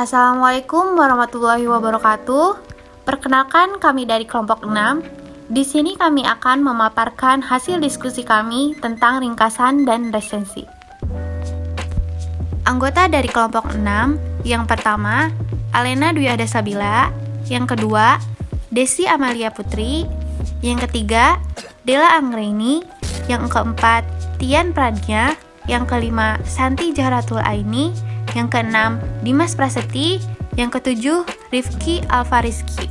Assalamualaikum warahmatullahi wabarakatuh. Perkenalkan, kami dari kelompok 6. Di sini kami akan memaparkan hasil diskusi kami tentang ringkasan dan resensi. Anggota dari kelompok 6, yang pertama, Alena Dwi Ada Sabila, yang kedua, Desi Amalia Putri, yang ketiga, Della Anggraini, yang keempat, Tian Pradnya, yang kelima, Santi Jahratul Aini, yang keenam, Dimas Prasetyi, yang ketujuh, Rifki Alfariski.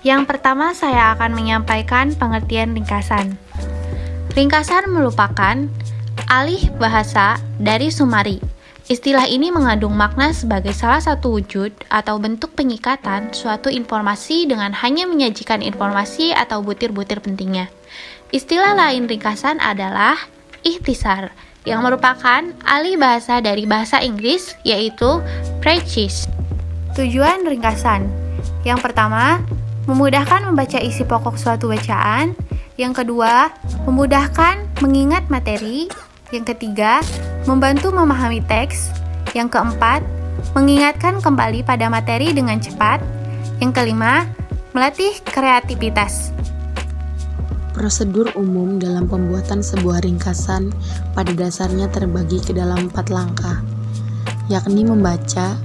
Yang pertama, saya akan menyampaikan pengertian ringkasan. Ringkasan merupakan alih bahasa dari sumari. Istilah ini mengandung makna sebagai salah satu wujud atau bentuk penyikatan suatu informasi dengan hanya menyajikan informasi atau butir-butir pentingnya. Istilah lain ringkasan adalah ikhtisar, yang merupakan alih bahasa dari bahasa Inggris, yaitu precis. Tujuan ringkasan. Yang pertama, memudahkan membaca isi pokok suatu bacaan. Yang kedua, memudahkan mengingat materi. Yang ketiga, membantu memahami teks. Yang keempat, mengingatkan kembali pada materi dengan cepat. Yang kelima, melatih kreativitas. Prosedur umum dalam pembuatan sebuah ringkasan pada dasarnya terbagi ke dalam 4 langkah, yakni membaca,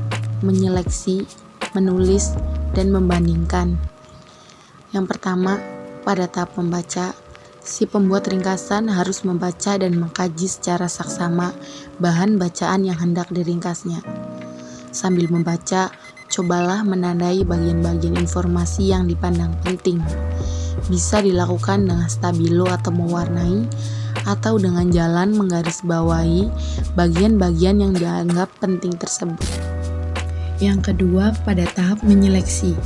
menyeleksi, menulis, dan membandingkan. Yang pertama, pada tahap membaca, si pembuat ringkasan harus membaca dan mengkaji secara saksama bahan bacaan yang hendak diringkasnya. Sambil membaca, cobalah menandai bagian-bagian informasi yang dipandang penting. Bisa dilakukan dengan stabilo atau mewarnai, atau dengan jalan menggarisbawahi bagian-bagian yang dianggap penting tersebut. Yang kedua, pada tahap menyeleksi.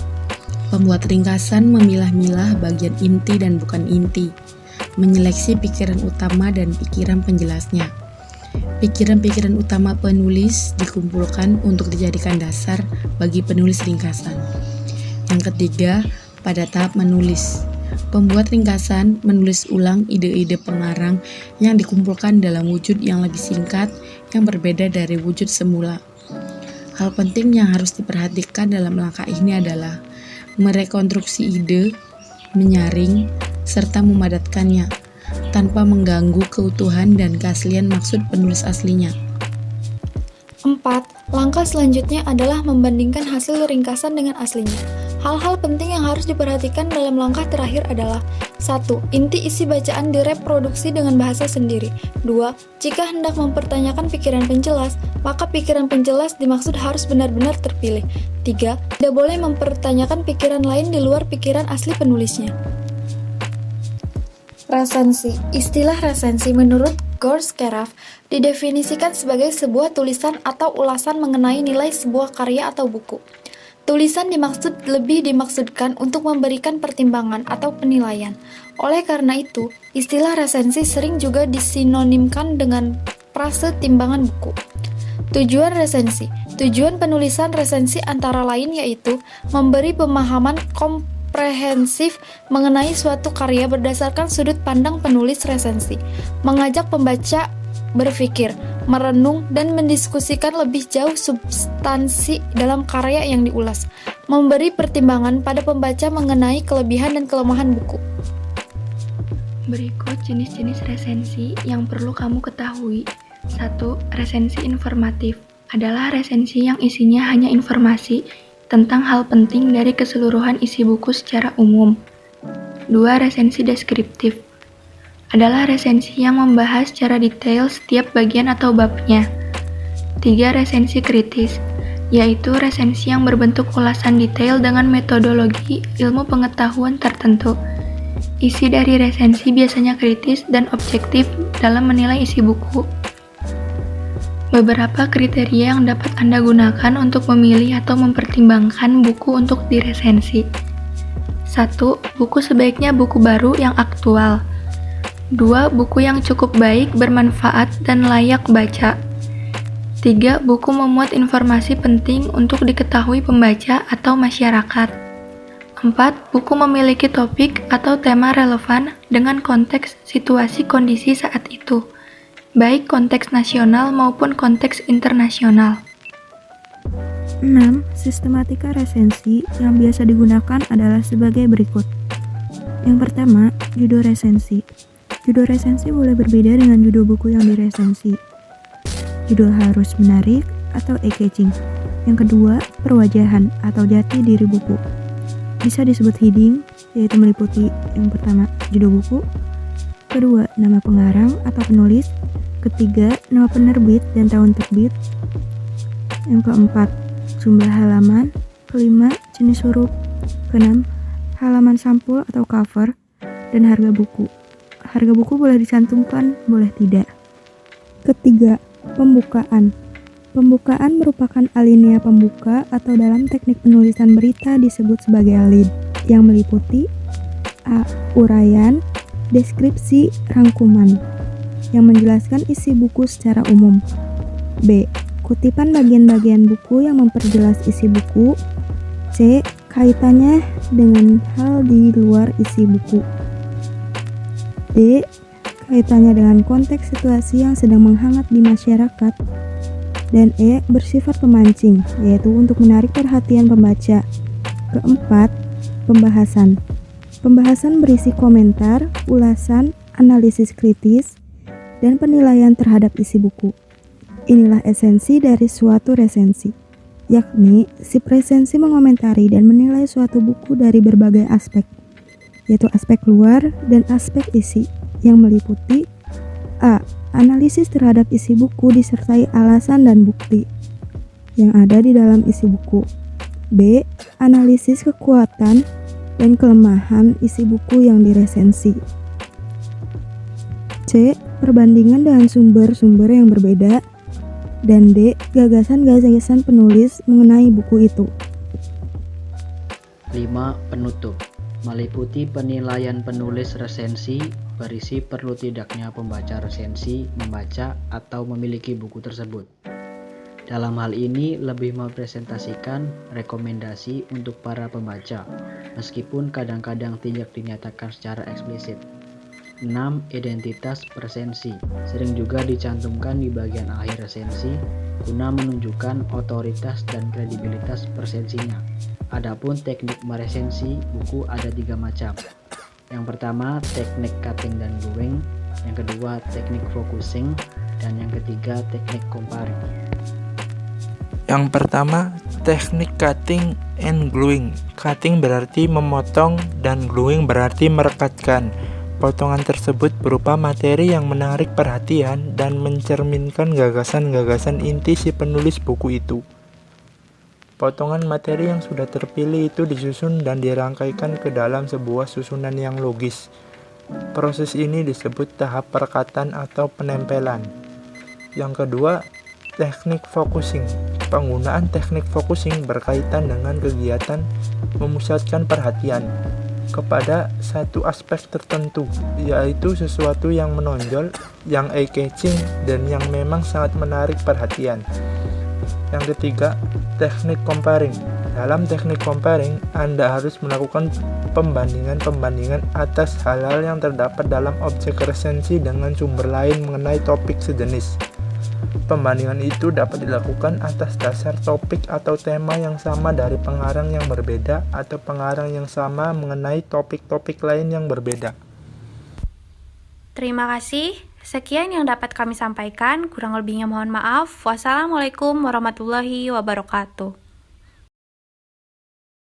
Pembuat ringkasan memilah-milah bagian inti dan bukan inti, menyeleksi pikiran utama dan pikiran penjelasnya. Pikiran-pikiran utama penulis dikumpulkan untuk dijadikan dasar bagi penulis ringkasan. Yang ketiga, pada tahap menulis. Pembuat ringkasan menulis ulang ide-ide pengarang yang dikumpulkan dalam wujud yang lebih singkat yang berbeda dari wujud semula. Hal penting yang harus diperhatikan dalam langkah ini adalah merekonstruksi ide, menyaring, serta memadatkannya tanpa mengganggu keutuhan dan keaslian maksud penulis aslinya. 4. Langkah selanjutnya adalah membandingkan hasil ringkasan dengan aslinya. Hal-hal penting yang harus diperhatikan dalam langkah terakhir adalah 1. Inti isi bacaan direproduksi dengan bahasa sendiri. 2. Jika hendak mempertanyakan pikiran penjelas, maka pikiran penjelas dimaksud harus benar-benar terpilih. 3. Tidak boleh mempertanyakan pikiran lain di luar pikiran asli penulisnya. Resensi. Istilah resensi menurut Gorskeraf didefinisikan sebagai sebuah tulisan atau ulasan mengenai nilai sebuah karya atau buku. Tulisan dimaksudkan untuk memberikan pertimbangan atau penilaian. Oleh karena itu, istilah resensi sering juga disinonimkan dengan frase timbangan buku. Tujuan resensi. Tujuan penulisan resensi antara lain yaitu memberi pemahaman komprehensif mengenai suatu karya berdasarkan sudut pandang penulis resensi, mengajak pembaca berpikir, merenung, dan mendiskusikan lebih jauh substansi dalam karya yang diulas, memberi pertimbangan pada pembaca mengenai kelebihan dan kelemahan buku. Berikut jenis-jenis resensi yang perlu kamu ketahui. 1. Resensi informatif adalah resensi yang isinya hanya informasi tentang hal penting dari keseluruhan isi buku secara umum. 2. Resensi deskriptif adalah resensi yang membahas secara detail setiap bagian atau babnya. 3. Resensi kritis, yaitu resensi yang berbentuk ulasan detail dengan metodologi ilmu pengetahuan tertentu. Isi dari resensi biasanya kritis dan objektif dalam menilai isi buku. Beberapa kriteria yang dapat Anda gunakan untuk memilih atau mempertimbangkan buku untuk diresensi. 1. Buku sebaiknya buku baru yang aktual. 2. Buku yang cukup baik, bermanfaat, dan layak baca. 3. Buku memuat informasi penting untuk diketahui pembaca atau masyarakat. 4. Buku memiliki topik atau tema relevan dengan konteks situasi kondisi saat itu, baik konteks nasional maupun konteks internasional. 6. Sistematika resensi yang biasa digunakan adalah sebagai berikut. Yang pertama, judul resensi. Judul resensi boleh berbeda dengan judul buku yang diresensi. Judul harus menarik atau eye-catching. Yang kedua, perwajahan atau jati diri buku. Bisa disebut heading, yaitu meliputi yang pertama, judul buku. Kedua, nama pengarang atau penulis. Ketiga, nama penerbit dan tahun terbit. Yang keempat, jumlah halaman. Kelima, jenis huruf. Keenam, halaman sampul atau cover. Dan harga buku. Harga buku boleh dicantumkan, boleh tidak. Ketiga, pembukaan. Pembukaan merupakan alinea pembuka atau dalam teknik penulisan berita disebut sebagai lead yang meliputi A. Uraian, deskripsi, rangkuman yang menjelaskan isi buku secara umum. B. Kutipan bagian-bagian buku yang memperjelas isi buku. C. Kaitannya dengan hal di luar isi buku. D. Kaitannya dengan konteks situasi yang sedang menghangat di masyarakat. Dan E. Bersifat pemancing, yaitu untuk menarik perhatian pembaca. Keempat, pembahasan. Pembahasan berisi komentar, ulasan, analisis kritis, dan penilaian terhadap isi buku. Inilah esensi dari suatu resensi, yakni si resensi mengomentari dan menilai suatu buku dari berbagai aspek, yaitu aspek luar dan aspek isi, yang meliputi A. Analisis terhadap isi buku disertai alasan dan bukti yang ada di dalam isi buku. B. Analisis kekuatan dan kelemahan isi buku yang diresensi. C. Perbandingan dengan sumber-sumber yang berbeda. Dan D. Gagasan-gagasan penulis mengenai buku itu. 5. Penutup. Meliputi penilaian penulis resensi, berisi perlu tidaknya pembaca resensi membaca atau memiliki buku tersebut. Dalam hal ini lebih mempresentasikan rekomendasi untuk para pembaca, meskipun kadang-kadang tidak dinyatakan secara eksplisit. 6. Identitas resensi. Sering juga dicantumkan di bagian akhir resensi guna menunjukkan otoritas dan kredibilitas resensinya. Adapun teknik meresensi buku ada 3 macam. Yang pertama, teknik cutting dan gluing. Yang kedua, teknik focusing. Dan yang ketiga, teknik comparing. Yang pertama, teknik cutting and gluing. Cutting berarti memotong dan gluing berarti merekatkan. Potongan tersebut berupa materi yang menarik perhatian dan mencerminkan gagasan-gagasan inti si penulis buku itu. Potongan materi yang sudah terpilih itu disusun dan dirangkaikan ke dalam sebuah susunan yang logis. Proses ini disebut tahap perekatan atau penempelan. Yang kedua, teknik focusing. Penggunaan teknik focusing berkaitan dengan kegiatan memusatkan perhatian kepada satu aspek tertentu, yaitu sesuatu yang menonjol, yang eye-catching, dan yang memang sangat menarik perhatian. Yang ketiga, teknik comparing. Dalam teknik comparing, Anda harus melakukan pembandingan-pembandingan atas hal-hal yang terdapat dalam objek resensi dengan sumber lain mengenai topik sejenis. Pembandingan itu dapat dilakukan atas dasar topik atau tema yang sama dari pengarang yang berbeda atau pengarang yang sama mengenai topik-topik lain yang berbeda. Terima kasih. Sekian yang dapat kami sampaikan. Kurang lebihnya mohon maaf. Wassalamualaikum warahmatullahi wabarakatuh.